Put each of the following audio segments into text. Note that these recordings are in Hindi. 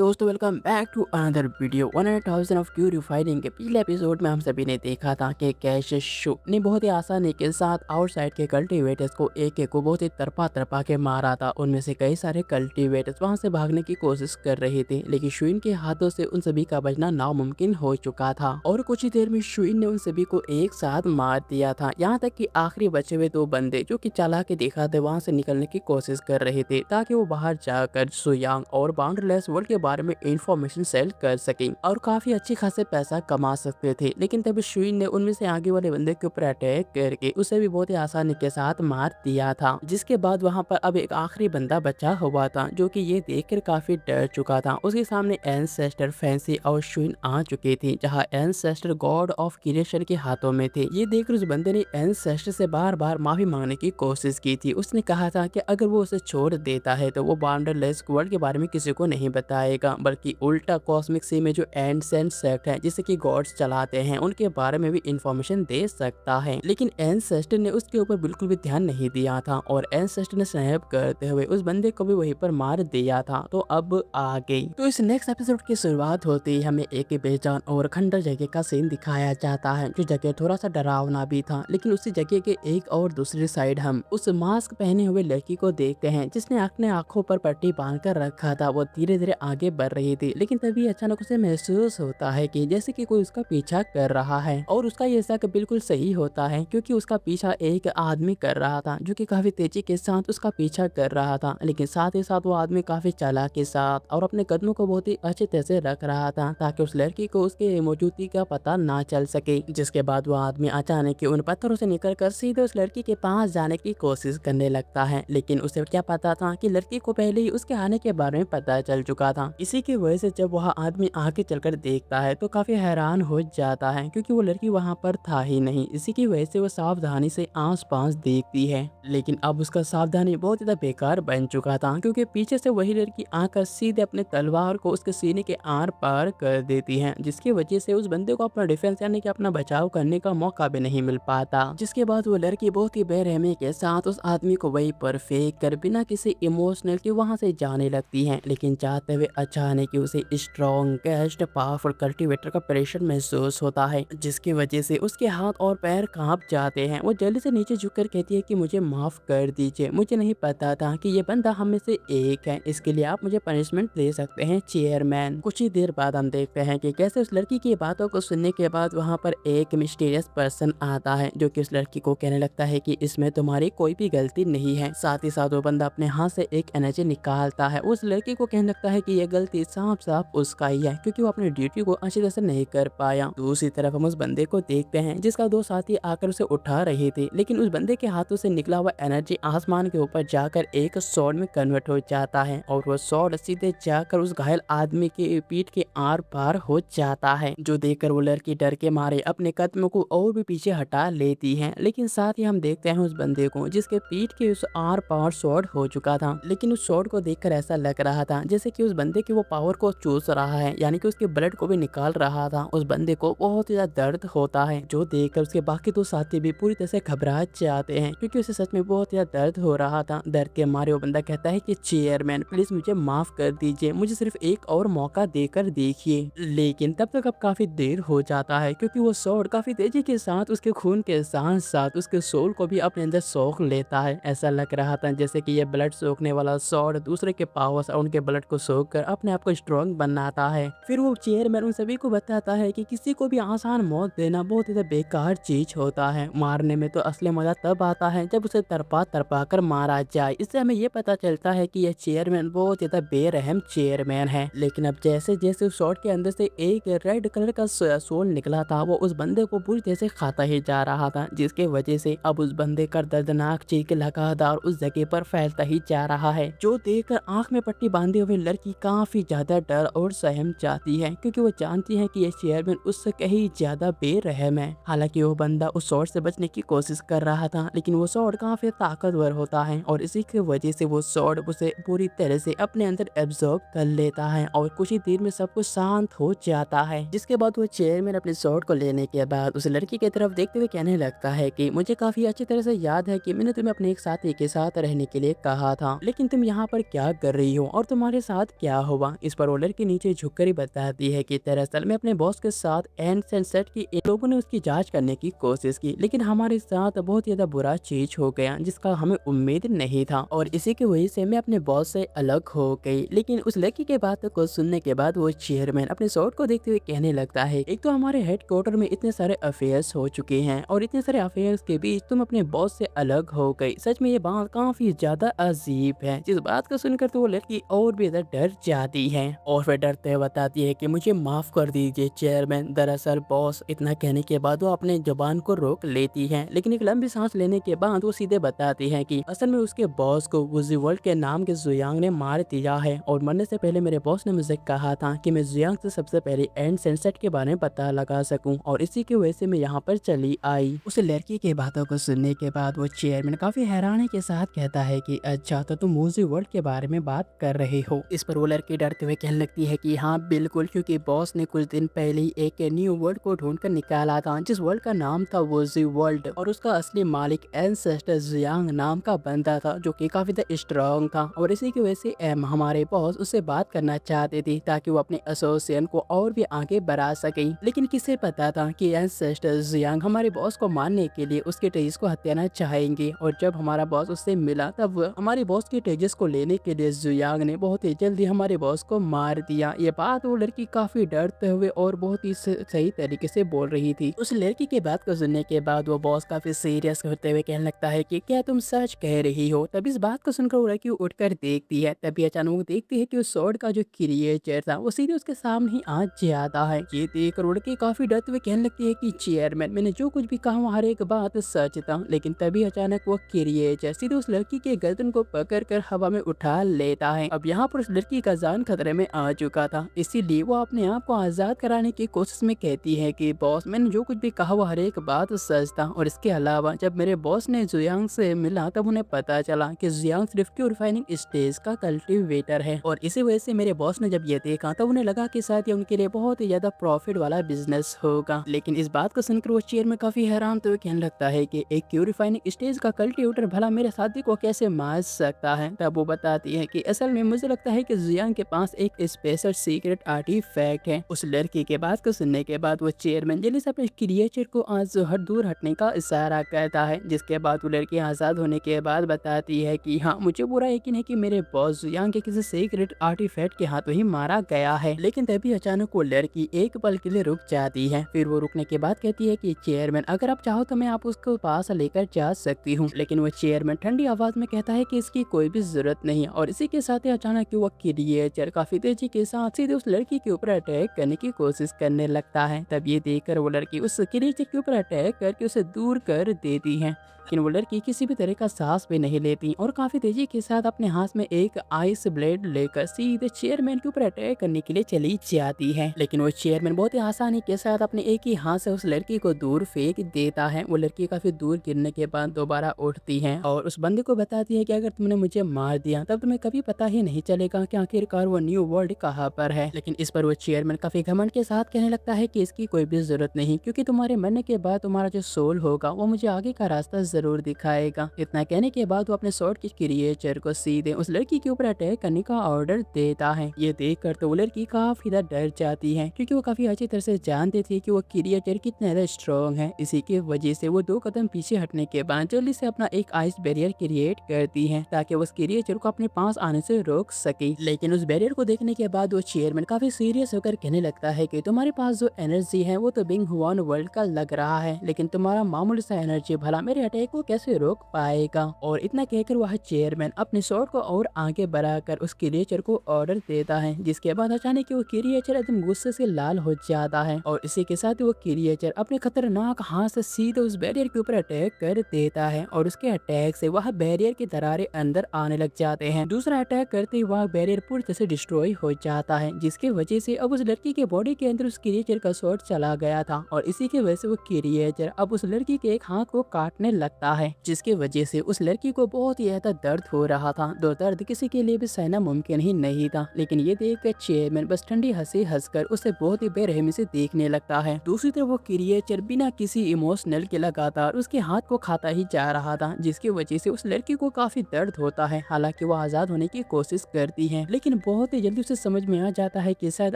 दोस्तों welcome back to another video 100,000 of curry fighting के पिछले एपिसोड में हम सभी ने देखा था कि कैश शो ने बहुत ही आसानी के साथ आउटसाइड के कल्टीवेटर्स को एक को बहुत ही तरपा के मारा था। उनमें से कई सारे कल्टीवेटर्स वहां से भागने की कोशिश कर रहे थे, लेकिन शुइन के हाथों से उन सभी का बचना नामुमकिन हो चुका था और कुछ ही देर में शुइन ने उन सभी को एक साथ मार दिया था। यहाँ तक कि आखिरी बचे हुए दो बंदे जो कि चालाकी दिखाते वहां से निकलने की कोशिश कर रहे थे ताकि वो बाहर जाकर सुयांग और बाउंड्रीलेस वर्ल्ड के बारे में इंफॉर्मेशन सेल कर सके और काफी अच्छी खासे पैसा कमा सकते थे। लेकिन तभी शुइन ने उनमें से आगे वाले बंदे के ऊपर अटैक करके उसे भी बहुत ही आसानी के साथ मार दिया था। जिसके बाद वहां पर अब एक आखिरी बंदा बचा हुआ था जो कि ये देखकर काफी डर चुका था। उसके सामने एंसेस्टर फैंसी और शुइन आ चुके थे, जहाँ एंसेस्टर गॉड ऑफ क्रिएशन के हाथों में थे। ये देखकर उस बंदे ने एंसेस्टर से बार बार माफी मांगने की कोशिश की थी। उसने कहा था कि अगर वो उसे छोड़ देता है तो वो बाउंडरलेस वर्ल्ड के बारे में किसी को नहीं बताएगा, बल्कि उल्टा कॉस्मिक सी में जो एंसेंट सेक्ट है जिसे कि गॉड्स चलाते हैं उनके बारे में भी इंफॉर्मेशन दे सकता है। लेकिन एंसेस्टर ने उसके ऊपर बिल्कुल भी ध्यान नहीं दिया था और एंसेस्टर ने स्नैप करते हुए उस बंदे को भी वहीं पर मार दिया था। तो अब आ गई तो इस नेक्स्ट एपिसोड की शुरुआत होती ही हमें एक बेजान और खंडर जगह का सीन दिखाया जाता है, जो जगह थोड़ा सा डरावना भी था। लेकिन उसी जगह के एक और दूसरी साइड हम उस मास्क पहने हुए लड़की को देखते हैं जिसने अपने आंखों पर पट्टी बांध कर रखा था। वो धीरे धीरे आगे बढ़ रही थी, लेकिन तभी अचानक उसे महसूस होता है कि जैसे कि कोई उसका पीछा कर रहा है। और उसका ये शक बिल्कुल सही होता है, क्योंकि उसका पीछा एक आदमी कर रहा था जो कि काफी तेजी के साथ उसका पीछा कर रहा था। लेकिन साथ ही साथ वो आदमी काफी चालाक के साथ और अपने कदमों को बहुत ही अच्छे तरह से रख रहा था ताकि उस लड़की को उसके मौजूदगी का पता ना चल सके। जिसके बाद वो आदमी अचानक उन पत्थरों से निकलकर सीधे उस लड़की के पास जाने की कोशिश करने लगता है। लेकिन उसे क्या पता था कि लड़की को पहले ही उसके आने के बारे में पता चल चुका था। इसी की वजह से जब वह आदमी आगे चलकर देखता है तो काफी हैरान हो जाता है, क्योंकि वो लड़की वहां पर था ही नहीं। इसी की वजह से वो सावधानी से आसपास देखती है, लेकिन अब उसका सावधानी बहुत ज्यादा बेकार बन चुका था, क्योंकि पीछे से वही लड़की आकर सीधे अपने तलवार को उसके सीने के आर पार कर देती है, जिसकी वजह से उस बंदे को अपना डिफेंस यानी कि अपना बचाव करने का मौका भी नहीं मिल पाता। जिसके बाद वो लड़की बहुत ही बेरहमी के साथ उस आदमी को वहीं पर फेंक कर बिना किसी इमोशनल के वहां से जाने लगती है। लेकिन जाते हुए अचानक उसे स्ट्रॉन्गेस्ट पावरफुल कल्टीवेटर का प्रेशर महसूस होता है, जिसकी वजह से उसके हाथ और पैर कांप जाते हैं। वो जल्दी से नीचे झुककर कहती है कि मुझे माफ कर दीजिए, मुझे नहीं पता था कि ये बंदा हम में से एक है, इसके लिए आप मुझे पनिशमेंट दे सकते हैं चेयरमैन। कुछ ही देर बाद हम देखते हैं कि कैसे उस लड़की की बातों को सुनने के बाद वहाँ पर एक मिस्टीरियस पर्सन आता है, जो कि उस लड़की को कहने लगता है कि इसमें तुम्हारी कोई भी गलती नहीं है। साथ ही साथ वो बंदा अपने हाथ से एक एनर्जी निकालता है। उस लड़की को कहने लगता है कि ये गलती साफ साफ उसका ही है, क्योंकि वो अपनी ड्यूटी को अच्छी तरह से नहीं कर पाया। दूसरी तरफ हम उस बंदे को देखते हैं जिसका दो साथी आकर उसे उठा रहे थे, लेकिन उस बंदे के हाथों से निकला हुआ एनर्जी आसमान के ऊपर जाकर एक स्वॉर्ड में कन्वर्ट हो जाता है और वो स्वॉर्ड सीधे जाकर उस घायल आदमी की पीठ के आर पार हो जाता है, जो देखकर वो लड़की डर के मारे अपने कदमों को और भी पीछे हटा लेती है। लेकिन साथ ही हम देखते हैं उस बंदे को जिसके पीठ के उस आर पार स्वॉर्ड हो चुका था। लेकिन उस स्वॉर्ड को देखकर ऐसा लग रहा था जैसे कि उस बंदे की वो पावर को चूस रहा है, यानी कि उसके ब्लड को भी निकाल रहा था। उस बंदे को बहुत ही ज्यादा दर्द होता है, जो देखकर उसके बाकी दो साथी भी पूरी तरह से घबरा जाते हैं, क्योंकि उसे सच में बहुत ज्यादा दर्द हो रहा था। दर्द के मारे वो बंदा कहता है कि चेयरमैन प्लीज मुझे माफ कर दीजिए, मुझे सिर्फ एक और मौका देकर देखिए। लेकिन तब तक अब काफी देर हो जाता है, क्योंकि वो स्वॉर्ड काफी तेजी के साथ उसके खून के साथ साथ उसके सोल को भी अपने अंदर सोख लेता है। ऐसा लग रहा था जैसे कि ये ब्लड सोखने वाला स्वॉर्ड दूसरे के पावर्स और उनके ब्लड को सोख कर अपने आप को स्ट्रॉन्ग बनाता है। फिर वो चेयरमैन उन सभी को बताता है कि किसी को भी आसान मौत देना बहुत ही बेकार चीज होता है, मारने में तो असली मजा तब आता है जब उसे तरपा कर मारा जाए। इससे हमें ये पता चलता है कि यह चेयरमैन बहुत ज्यादा बेरहम चेयरमैन है। लेकिन अब जैसे जैसे उस शॉट के अंदर से एक रेड कलर का सोल निकला था, वो उस बंदे को पूरी तरह से खाता ही जा रहा था, जिसके वजह से अब उस बंदे का दर्दनाक चीख लगातार उस जगह पर फैलता ही जा रहा है, जो देखकर आंख में पट्टी बांधे हुए लड़की काफी ज्यादा डर और सहम जाती है, क्योंकि वो जानती है कि यह चेयरमैन उससे कहीं ज्यादा बेरहम है। हालांकि वो बंदा उस शॉट से बचने की कोशिश कर रहा था, लेकिन वो शॉट काफी ताकतवर होता है और इसी की वजह से वो शॉट उसे पूरी तरह से अपने अंदर एब्जॉर्ब कर लेता है और कुछ ही देर में सब कुछ शांत हो जाता है। जिसके बाद वो चेयरमैन अपने शॉट को लेने के बाद उस लड़की की तरफ देखते हुए कहने लगता है कि मुझे काफी अच्छी तरह से याद है कि मैंने तुम्हें अपने एक साथी के साथ रहने के लिए कहा था, लेकिन तुम यहाँ पर क्या कर रही हो और तुम्हारे साथ क्या हुआ। इस पर वो लड़की नीचे झुककर ही बताती है कि दरअसल मैं अपने बॉस के साथ एंड सनसेट की इन लोगों ने उसकी जांच करने की कोशिश की, लेकिन हमारे साथ बहुत ज्यादा बुरा चीज हो गया जिसका हमें उम्मीद नहीं था, और इसी की वजह से मैं अपने बॉस से अलग हो गई। लेकिन उस लड़की के बातों को सुनने के बाद वो चेयरमैन अपने शॉट को देखते हुए कहने लगता है, एक तो हमारे हेडक्वार्टर में इतने सारे अफेयर्स हो चुके हैं और इतने सारे अफेयर्स के बीच तुम अपने बॉस से अलग हो गई। सच में ये बात काफी ज्यादा अजीब है। जिस बात को सुनकर तो वो लड़की और भी ज्यादा डर जाती है और फिर डरते हुए बताती है कि मुझे माफ कर दीजिए चेयरमैन। दरअसल बॉस, इतना कहने के बाद वो अपने जुबान को रोक लेती है, लेकिन एक लंबी सांस लेने के बाद वो सीधे बताती है कि असल में उसके बॉस को वुजी वर्ल्ड के नाम के जुयांग ने मार दिया है, और मरने से पहले मेरे बॉस ने मुझे कहा था कि मैं जुयांग से सबसे पहले एंड सनसेट के बारे में पता लगा सकूं, और इसी की वजह से मैं यहाँ पर चली आई। उस लड़की की बातों को सुनने के बाद वो चेयरमैन काफी हैरानी के साथ कहता है कि अच्छा, तो तुम वुजी वर्ल्ड के बारे में बात कर रहे हो। इस पर वो लड़की डरते हुए कहने लगती है कि हाँ बिल्कुल, क्योंकि बॉस ने कुछ दिन पहले ही एक न्यू वर्ल्ड को ढूंढ कर निकाला था जिस वर्ल्ड का नाम था वुजी वर्ल्ड, और उसका असली मालिक एंसेस्टर जुयांग नाम का बंदा था जो कि काफी स्ट्रॉन्ग था, और इसी की वजह से हमारे बॉस उससे बात करना चाहते थे ताकि वो अपने एसोसिएशन को और भी आगे बढ़ा सके। लेकिन किसे पता था कि एंसेस्टर जुयांग हमारे बॉस को मारने के लिए उसके तेजस को हत्याना चाहेंगे, और जब हमारा बॉस उससे मिला तब हमारे बॉस के तेजस को लेने के लिए जुयांग ने बहुत ही जल्दी हमारे बॉस को मार दिया। ये बात वो लड़की काफी डरते हुए और बहुत ही सही तरीके से बोल रही थी। उस लड़की के बात को सुनने के बाद वो बॉस काफी सीरियस होते हुए कहने लगता है कि क्या तुम सच कह रही हो। तब इस बात को सुनकर वो लड़की उठकर देखती है, तभी अचानक वो देखती है कि उस स्वॉर्ड का जो क्रिएचर था वो सीधे उसके सामने ही आ जाता है। ये देखकर वो लड़की काफी डरते हुए कहने लगती है कि चेयरमैन, मैंने जो कुछ भी कहा वो हर एक बात सच था। लेकिन तभी अचानक वो क्रिएचर सीधे उस लड़की के गर्दन को पकड़कर हवा में उठा लेता है। अब यहाँ पर उस लड़की का जान खतरे में आ चुका था, इसीलिए वो अपने आप को आजाद कराने की कोशिश में कहती है कि बॉस, मैंने जो कुछ भी कहा वो हर एक बात सच था, और इसके अलावा जब मेरे बॉस ने जुयांग से मिला तब उन्हें पता चला कि जुयांग सिर्फ रिफाइनिंग स्टेज का कल्टीवेटर है, और इसी वजह से मेरे बॉस ने जब ये देखा तब उन्हें लगा कि शायद ये उनके लिए बहुत ही ज्यादा प्रॉफिट वाला बिजनेस होगा। लेकिन इस बात को सुनकर वो चेयर में काफी हैरान तो कहने लगता है कि एक प्यूरिफाइंग स्टेज का कल्टीवेटर भला मेरे साथी को कैसे मार सकता है। तब वो बताती है कि असल में मुझे लगता है कि जुयांग के पास एक स्पेशल सीक्रेट आर्टिफैक्ट है। उस लड़की के बात को सुनने के बाद वो चेयरमैन जल्दी से अपने क्रिएचर को आज दूर हटने का इशारा करता है, जिसके बाद वो लड़की आजाद होने के बाद बताती है कि हाँ, मुझे पूरा यकीन है कि मेरे बॉस जुयांग के किसी सीक्रेट आर्टिफैक्ट के हाथों ही मारा गया है। लेकिन तभी अचानक वो लड़की एक पल के लिए रुक जाती है। फिर वो रुकने के बाद कहती है कि चेयरमैन, अगर आप चाहो तो मैं आप उसको पास लेकर जा सकती हूँ। लेकिन वो चेयरमैन ठंडी आवाज में कहता है कि इसकी कोई भी जरूरत नहीं है, और इसी के साथ ही अचानक वो क्रिएचर काफी तेजी के साथ सीधे उस लड़की के ऊपर अटैक करने की कोशिश करने लगता है। तब ये देखकर वो लड़की उस क्रिएचर के ऊपर अटैक करके उसे दूर कर देती है, लेकिन वो लड़की किसी भी तरह का सांस भी नहीं लेती और काफी तेजी के साथ अपने हाथ में एक आइस ब्लेड लेकर सीधे चेयरमैन के ऊपर अटैक करने के लिए चली जाती है। लेकिन वो चेयरमैन बहुत ही आसानी के साथ अपने एक ही हाथ से उस लड़की को दूर फेंक देता है। वो लड़की काफी दूर गिरने के बाद दोबारा उठती है और उस बंदे को बताती है कि अगर तुमने मुझे मार दिया तब तुम्हें कभी पता ही नहीं चलेगा कि आखिरकार वो न्यू वर्ल्ड कहाँ पर है। लेकिन इस पर वो चेयरमैन काफी घमंड के साथ कहने लगता है कि इसकी कोई भी जरूरत नहीं, क्योंकि तुम्हारे मरने के बाद तुम्हारा जो सोल होगा वो मुझे आगे का रास्ता जरूर दिखाएगा। इतना कहने के बाद वो अपने स्वॉर्ड के क्रिएचर को सीधे उस लड़की के ऊपर अटैक करने का ऑर्डर देता है। ये देखकर तो वो लड़की काफी डर जाती है, क्योंकि वो काफी अच्छी तरह से जानती थी कि वो क्रिएचर कितना ज्यादा स्ट्रॉन्ग है। इसी की वजह से वो 2 कदम पीछे हटने के बाद जल्दी से अपना एक आइस बैरियर क्रिएट करती है ताकि वो उस क्रिएचर को अपने पास आने से रोक सके। लेकिन उस बैरियर को देखने के बाद वो चेयरमैन काफी सीरियस होकर कहने लगता है कि तुम्हारे पास जो एनर्जी है वो तो बिंग हुआन वर्ल्ड का लग रहा है, लेकिन तुम्हारा मामूली सा एनर्जी भला मेरे अटैक को कैसे रोक पाएगा। और इतना कहकर वह चेयरमैन अपने स्वॉर्ड को और आगे बढ़ाकर उस क्रिएचर को ऑर्डर देता है, जिसके बाद अचानक वो क्रिएचर एकदम गुस्से से लाल हो जाता है और इसी के साथ वो क्रिएचर अपने खतरनाक हाथ से सीधे उस बैरियर के ऊपर अटैक कर देता है और उसके अटैक से वह बैरियर की दरारें अंदर आने लग जाते हैं। दूसरा अटैक करते ही वह बैरियर पूरी तरह से डिस्ट्रॉय हो जाता है, जिसकी वजह से अब उस लड़की के बॉडी के अंदर उस क्रिएचर का स्वॉर्ड चला गया था और इसी की वजह से वो क्रिएचर अब उस लड़की के एक हाथ को काटने लगता लगता है, जिसकी वजह से उस लड़की को बहुत ही ज्यादा दर्द हो रहा था। दो दर्द किसी के लिए भी सहना मुमकिन ही नहीं था, लेकिन ये देख कर चेयरमैन बस ठंडी हंसी हंसकर उसे बहुत ही बेरहमी से देखने लगता है। दूसरी तरफ वो क्रिएचर बिना किसी इमोशनल के लगातार उसके हाथ को खाता ही जा रहा था, जिसकी वजह से उस लड़की को काफी दर्द होता है। हालांकि वो आजाद होने की कोशिश करती है, लेकिन बहुत ही जल्दी उसे समझ में आ जाता है कि शायद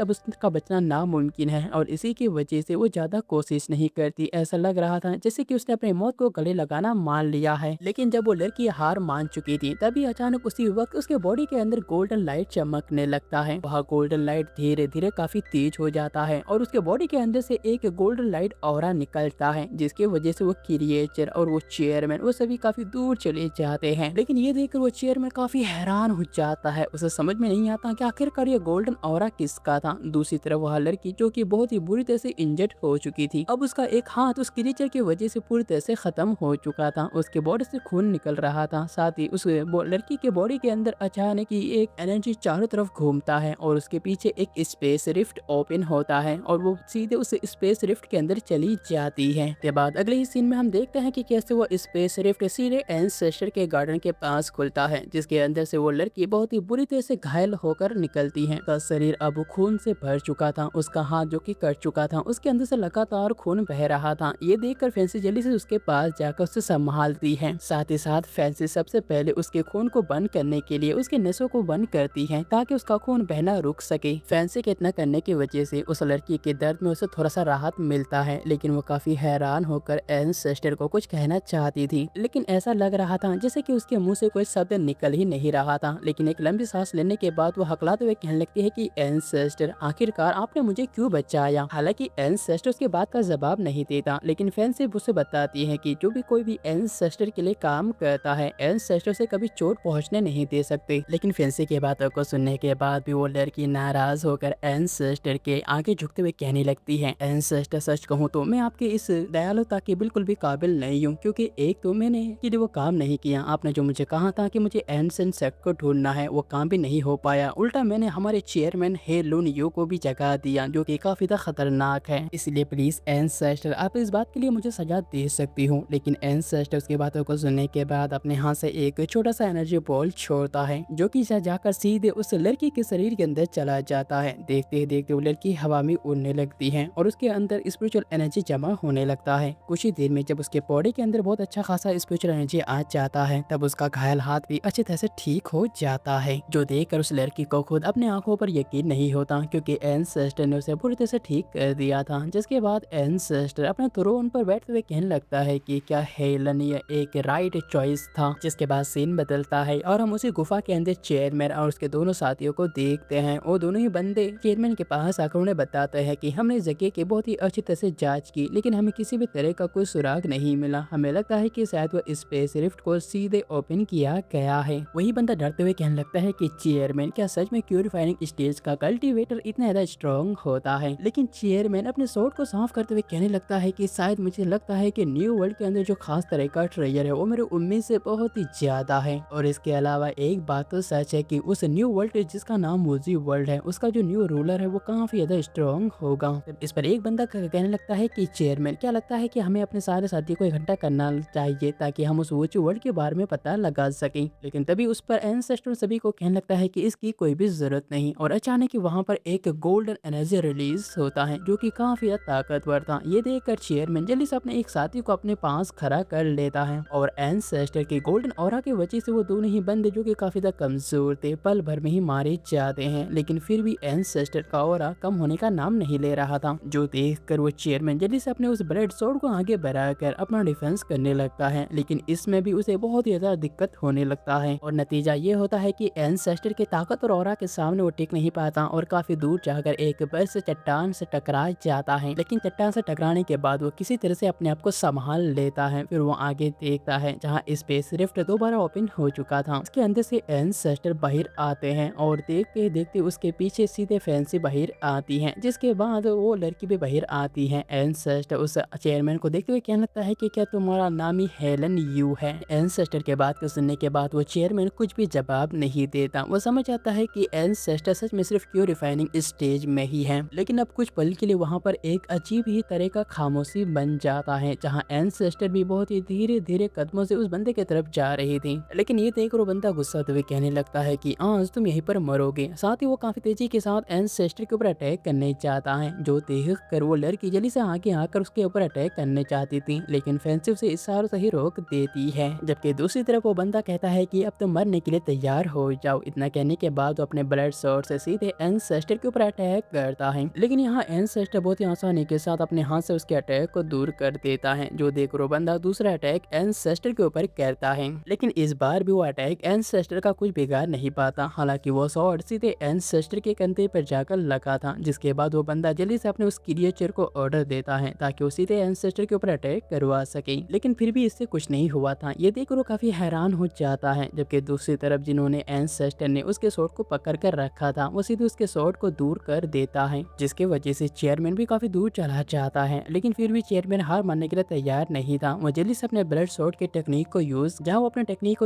अब उसका बचना नामुमकिन है, और इसी की वजह से वो ज्यादा कोशिश नहीं करती। ऐसा लग रहा था जैसे कि उसने अपनी मौत को गले लगाना मान लिया है। लेकिन जब वो लड़की हार मान चुकी थी, तभी अचानक उसी वक्त उसके बॉडी के अंदर गोल्डन लाइट चमकने लगता है। वह गोल्डन लाइट धीरे धीरे काफी तेज हो जाता है और उसके बॉडी के अंदर से एक गोल्डन लाइट ऑरा निकलता है, जिसकी वजह से वो क्रिएचर और वो चेयरमैन वो सभी काफी दूर चले जाते हैं। लेकिन ये देखकर वो चेयरमैन काफी हैरान हो जाता है। उसे समझ में नहीं आता कि आखिरकार ये गोल्डन ऑरा किसका था। दूसरी तरफ वह लड़की जो कि बहुत ही बुरी तरह से इंजर्ड हो चुकी थी, अब उसका एक हाथ उस क्रिएचर की वजह से पूरी तरह से खत्म हो चुका था। उसके बॉडी से खून निकल रहा था। साथ ही उस लड़की के बॉडी के अंदर अचानक ही एक एनर्जी चारों तरफ घूमता है और उसके पीछे एक स्पेस रिफ्ट ओपन होता है और वो सीधे उस स्पेस रिफ्ट के अंदर चली जाती है। के बाद अगले ही सीन में हम देखते हैं कि कैसे वो स्पेस रिफ्ट सीधे एंसेस्टर के गार्डन के पास खुलता है, जिसके अंदर से वो लड़की बहुत ही बुरी तरह से घायल होकर निकलती है। उसका शरीर अब खून से भर चुका था, उसका हाथ जो कि कट चुका था, उसके अंदर से लगातार खून बह रहा था। ये देखकर फैंसी जल्दी से उसके पास जाकर उसे संभालती है। साथ ही साथ फैंसी सबसे पहले उसके खून को बंद करने के लिए उसके नसों को बंद करती है ताकि उसका खून बहना रुक सके। फैंसी के इतना करने की वजह से उस लड़की के दर्द में उसे थोड़ा सा राहत मिलता है, लेकिन वो काफी हैरान होकर एंसेस्टर को कुछ कहना चाहती थी, लेकिन ऐसा लग रहा था जैसे कि उसके मुंह से कोई शब्द निकल ही नहीं रहा था। लेकिन एक लंबी सांस लेने के बाद वो हकलाते हुए कहने लगती है कि एंसेस्टर, आखिरकार आपने मुझे क्यों बचाया। हालांकि एंसेस्टर उसके बात का जवाब नहीं देता, लेकिन फैंसी उसे बताती है कि जो भी कोई भी एंसेस्टर के लिए काम करता है, एंसेस्टर से कभी चोट पहुंचने नहीं दे सकते। लेकिन फैंसी की बातों को सुनने के बाद भी वो लड़की नाराज होकर एंसेस्टर के आगे झुकते हुए कहने लगती है, एंसेस्टर सच कहूँ तो मैं आपके इस दयालुता के बिल्कुल भी काबिल नहीं हूँ, क्योंकि एक तो मैंने के लिए वो काम नहीं किया। आपने जो मुझे कहा था कि मुझे एंसेंट सेक्ट को ढूंढना है, वो काम भी नहीं हो पाया। उल्टा मैंने हमारे चेयरमैन हे लुन यू को भी जगा दिया, जो कि काफी खतरनाक है। इसलिए प्लीज एंसेस्टर, आप इस बात के लिए मुझे सजा दे सकती हूँ। लेकिन एंसेस्टर उसकी बातों को सुनने के बाद अपने हाथ से एक छोटा सा एनर्जी बॉल छोड़ता है, जो कि जाकर सीधे उस लड़की के शरीर के अंदर चला जाता है। देखते ही देखते वो लड़की हवा में उड़ने लगती है और उसके अंदर स्पिरिचुअल एनर्जी जमा होने लगता है। कुछ ही देर में जब उसके बॉडी के अंदर बहुत अच्छा खासा स्पिरिचुअल एनर्जी आ जाता है, तब उसका घायल हाथ भी अच्छी तरह से ठीक हो जाता है, जो देखकर उस लड़की को खुद अपने आंखों पर यकीन नहीं होता, क्योंकि एंसेस्टर ने उसे पूरी तरह से ठीक कर दिया था। जिसके बाद एंसेस्टर अपने थ्रोन पर बैठते हुए कहने लगता है कि क्या हेलन ये एक राइट चॉइस था। जिसके बाद सीन बदलता है और हम उसी गुफा के अंदर चेयरमैन और उसके दोनों साथियों को देखते हैं। वो दोनों ही बंदे चेयरमैन के पास आकर उन्हें बताते हैं कि हमने जगह की बहुत ही अच्छी तरह से जांच की, लेकिन हमें किसी भी तरह का कोई सुराग नहीं मिला। हमें लगता है कि शायद वो स्पेस रिफ्ट को सीधे ओपन किया गया है। वही बंदा डरते हुए कहने लगता है कि चेयरमैन, क्या सच में प्यूरिफाइंग स्टेज का कल्टीवेटर इतना ज्यादा स्ट्रॉन्ग होता है। लेकिन चेयरमैन अपने सोर्ड को साफ करते हुए कहने लगता है कि शायद मुझे लगता है कि न्यू वर्ल्ड के अंदर जो खास तरह का ट्रेजर है वो मेरे उम्मीद से बहुत ही ज्यादा है। और इसके अलावा एक बात तो सच है कि उस न्यू वर्ल्ड जिसका नाम मूजी वर्ल्ड है, उसका जो न्यू रूलर है वो काफी ज्यादा स्ट्रॉन्ग होगा। इस पर एक बंदा कहने लगता है कि चेयरमैन, क्या लगता है कि हमें अपने सारे साथी को इकट्ठा करना चाहिए ताकि हम उस वोचू वर्ल्ड के बारे में पता लगा सकें। लेकिन तभी उस पर एंसेस्टर सभी को कहने लगता है कि इसकी कोई भी जरूरत नहीं, और अचानक ही वहाँ पर एक गोल्डन एनर्जी रिलीज होता है, जो कि काफी ताकतवर था। ये देखकर चेयरमैन जल्दी से अपने एक साथी को अपने पास खड़ा कर लेता है, और एंसेस्टर के गोल्डन ऑरा की वजह से वो दोनों ही बंदे जो कि काफी कमजोर थे, पल भर में ही मारे जाते हैं। लेकिन फिर भी एंसेस्टर का ऑरा कम होने का नाम नहीं ले रहा था, जो देखकर वो चेयरमैन जल्दी से अपने उस ब्लेड स्वॉर्ड को आगे बढ़ाकर अपना डिफेंस करने लगता है। लेकिन इसमें भी उसे बहुत ही ज्यादा दिक्कत होने लगता है, और नतीजा ये होता है कि एंसेस्टर के ताकत और ऑरा के सामने वो टिक नहीं पाता और काफी दूर जाकर एक बड़े से चट्टान से टकरा जाता है। लेकिन चट्टान से टकराने के बाद वो किसी तरह से अपने आप को संभाल लेता है। फिर वो आगे देखता है जहाँ स्पेस रिफ्ट दोबारा ओपन हो चुका था। उसके अंदर से एंसेस्टर बाहर आते हैं और देखते देखते उसके पीछे सीधे फैंसी बाहर आती है, जिसके बाद वो लड़की भी बाहर आती है। एंसेस्टर उस चेयरमैन को देखते हुए कहने लगता है कि क्या तुम्हारा नाम ही हेलन यू है। एंसेस्टर के बात को सुनने के बाद वो चेयरमैन कुछ भी जवाब नहीं देता। वो समझ आता है कि एंसेस्टर सच में सिर्फ प्यूरिफाइंग स्टेज में ही है। लेकिन अब कुछ पल के लिए वहाँ पर एक अजीब ही तरह का खामोशी बन जाता है, जहाँ एंसेस्टर भी बहुत बहुत ही धीरे-धीरे कदमों से उस बंदे की तरफ जा रही थी। लेकिन ये देखकर वो बंदा गुस्सा होते हुए कहने लगता है कि आज तुम यहीं पर मरोगे। साथ ही वो काफ़ी तेज़ी के साथ एंसेस्टर के ऊपर अटैक करने चाहता है, जो देख कर वो लड़की जल्दी से आगे आकर उसके ऊपर अटैक करने चाहती थी, लेकिन फैंसी उसे इशारों से ही रोक देती है। जबकि दूसरी तरफ वो बंदा कहता है कि अब तुम मरने के लिए तैयार हो जाओ। इतना कहने के बाद वो अपने ब्लड स्वॉर्ड से सीधे एंसेस्टर के ऊपर अटैक करता है, लेकिन यहाँ एंसेस्टर बहुत ही आसानी के साथ अपने हाथ से उसके अटैक को दूर कर देता है, जो देखकर वो बंदा दूसरा अटैक एंसेस्टर के ऊपर करता है। लेकिन इस बार भी वो अटैक एंसेस्टर का कुछ बिगाड़ नहीं पाता। हालांकि वो स्वॉर्ड सीधे एंसेस्टर के कंधे पर जाकर लगा था, जिसके बाद वो बंदा जल्दी से अपने उस क्रिएचर को ऑर्डर देता है ताकि वो सीधे एंसेस्टर के ऊपर अटैक करवा सके। लेकिन फिर भी इससे कुछ नहीं हुआ था। ये देखकर वो काफी हैरान हो जाता है। जबकि दूसरी तरफ जिन्होंने एंसेस्टर ने उसके स्वॉर्ड को पकड़ कर रखा था, वो सीधे उसके स्वॉर्ड को दूर कर देता है, जिसके वजह से चेयरमैन भी काफी दूर चला जाता है। लेकिन फिर भी चेयरमैन हार मानने के लिए तैयार नहीं था। वो जल्दी से अपने ब्लड स्वॉर्ड की टेक्निक को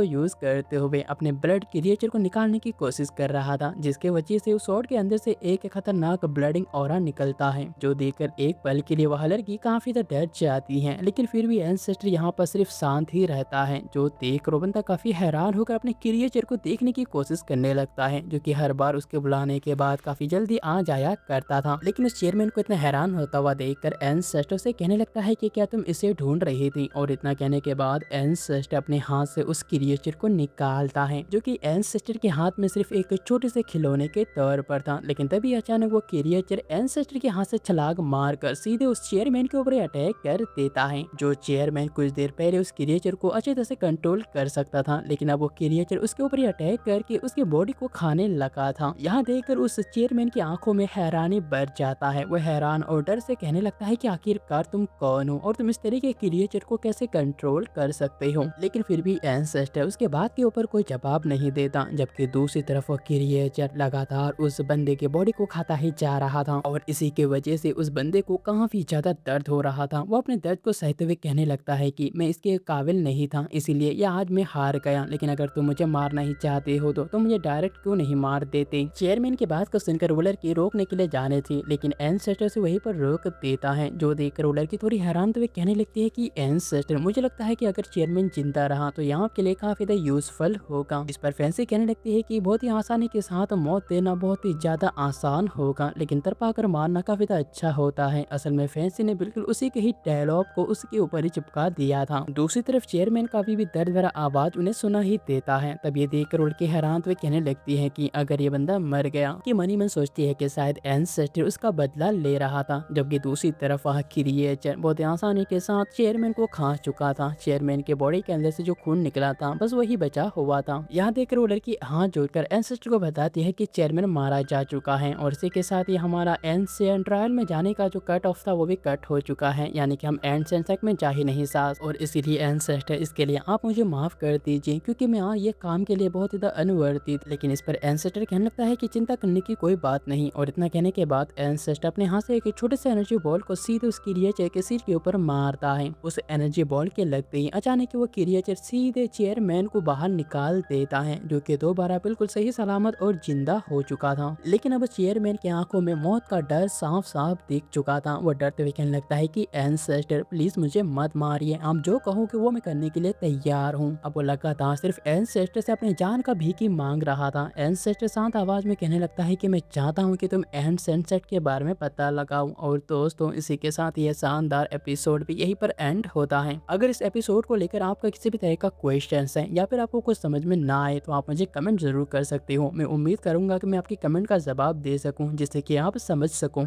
यूज करते हुए अपने ब्लड क्रिएचर को निकालने की कोशिश कर रहा था, जिसके वजह से उस स्वॉर्ड के अंदर से एक खतरनाक ब्लडिंग ऑरा निकलता है, जो देखकर एक पल के लिए वह लड़की काफी डर जाती है। लेकिन फिर भी एंसेस्टर यहाँ पर सिर्फ शांत ही रहता है, जो देख बंदा काफी हैरान होकर अपने क्रिएचर को देखने की कोशिश करने लगता है, जो कि हर बार उसके बुलाने के बाद काफी जल्दी आ जाया करता था। लेकिन उस चेयरमैन को इतना हैरान होता हुआ देखकर एंसेस्टर से कहने लगता है कि क्या तुम इसे ढूंढ रही थी। और इतना कहने के बाद एंसेस्टर अपने हाथ से उस क्रिएचर को निकालता है, जो कि एंसेस्टर के हाथ में सिर्फ एक छोटे से खिलौने के तौर पर था। लेकिन तभी अचानक वो क्रिएचर एंसेस्टर के हाथ से छलांग मारकर सीधे उस चेयरमैन के ऊपर अटैक कर देता है। जो चेयरमैन कुछ देर पहले उस क्रिएचर को अच्छी तरह से कंट्रोल कर सकता था, लेकिन अब वो क्रिएचर उसके ऊपर अटैक करके उसकी बॉडी को खाने लगा था। यहाँ देखकर उस चेयरमैन की आंखों में हैरानी बढ़ जाता है। वो हैरान और डर से कहने लगता है कि आखिरकार तुम कौन हो और तुम इस तरह के क्रिएचर को कैसे कंट्रोल कर सकते हो। लेकिन फिर भी एंसेस्टर उसके बात के ऊपर कोई जवाब नहीं देता। जबकि दूसरी तरफ वो क्रिएचर लगातार उस बंदे के बॉडी को खाता ही जा रहा था, और इसी के वजह से उस बंदे को काफी ज्यादा दर्द हो रहा था। वो अपने दर्द को सहते हुए कहने लगता है कि मैं इसके काबिल नहीं था, इसीलिए ये आज मैं हार गया। लेकिन अगर तुम मुझे मारना ही चाहते हो तो तुम मुझे डायरेक्ट क्यों नहीं मार देते। चेयरमैन की बात को सुनकर वो लड़की रोकने के लिए जाने थी, लेकिन एंसेस्टर से वहीं पर रोक देता है, जो देखकर वो लड़की थोड़ी हैरान हुए कहने लगती है कि एंसेस्टर, मुझे लगता है कि अगर चेयरमैन जिंदा रहा तो यहाँ के लिए काफी ज्यादा यूजफुल होगा। इस पर फैंसी कहने लगती है कि बहुत ही आसानी के साथ मौत देना बहुत ही ज्यादा आसान होगा, लेकिन तरपा कर मारना काफी ज्यादा अच्छा होता है। असल में फैंसी ने बिल्कुल उसी के ही डायलॉग को उसके ऊपर ही चिपका दिया था। दूसरी तरफ चेयरमैन का भी दर्द भरा आवाज उन्हें सुना ही देता है। तब ये देखकर उड़के हैरान हुए कहने लगती है कि अगर ये बंदा मर गया, कि मनी मन सोचती है कि शायद एंसेस्टर उसका बदला ले रहा था। जबकि दूसरी तरफ वह क्रिएचर बहुत आसानी के साथ चेयरमैन को खा चुका था। चेयरमैन के बॉडी के अंदर से जो खून निकला था बस वही बचा हुआ था। यहाँ देखकर वो लड़की हाथ जोड़कर एंसेस्टर को बताती है कि चेयरमैन मारा जा चुका है, और इसी के साथ ही हमारा एंशिएंट ट्रायल में जाने का जो कट ऑफ था वो भी कट हो चुका है, यानी कि हम एंशिएंट तक में जा ही नहीं सास। और इसीलिए एंसेस्टर, इसके लिए आप मुझे माफ कर दीजिए, क्योंकि मैं ये काम के लिए बहुत ज्यादा अनवर्थित। लेकिन इस पर एंसेस्टर कहने लगता है कि चिंता करने की कोई बात नहीं। और इतना कहने के बाद एंसेस्टर अपने हाथ से एक छोटे से एनर्जी बॉल को सीधे उस क्रिएचर के सिर के ऊपर मारता है। उस एनर्जी बॉल के लगते ही अचानक वो क्रिएचर सीधे चेयरमैन को बाहर निकाल देता है, जो कि दोबारा बिल्कुल सही सलामत और जिंदा हो चुका था। लेकिन अब चेयरमैन की आंखों में मौत का डर साफ साफ दिख चुका था। वो डरते हुए कहने लगता है कि एंसेस्टर, प्लीज मुझे मत मारिए, आप जो कहो कि वो मैं करने के लिए तैयार हूँ। अब वो लगातार सिर्फ एंसेस्टर से अपनी जान का भीख ही मांग रहा था। एंसेस्टर शांत आवाज में कहने लगता है कि मैं चाहता हूँ कि तुम एंसेस्टर के बारे में पता लगाओ। और दोस्तों, इसी के साथ ये शानदार एपिसोड भी यहीं पर एंड होता है। अगर इस एपिसोड को लेकर आपका किसी भी तरह का क्वेश्चन है या फिर आपको कुछ समझ में ना आए तो आप मुझे कमेंट जरूर कर सकते हो। मैं उम्मीद करूंगा कि मैं आपकी कमेंट का जवाब दे सकूं, जिससे कि आप समझ सको।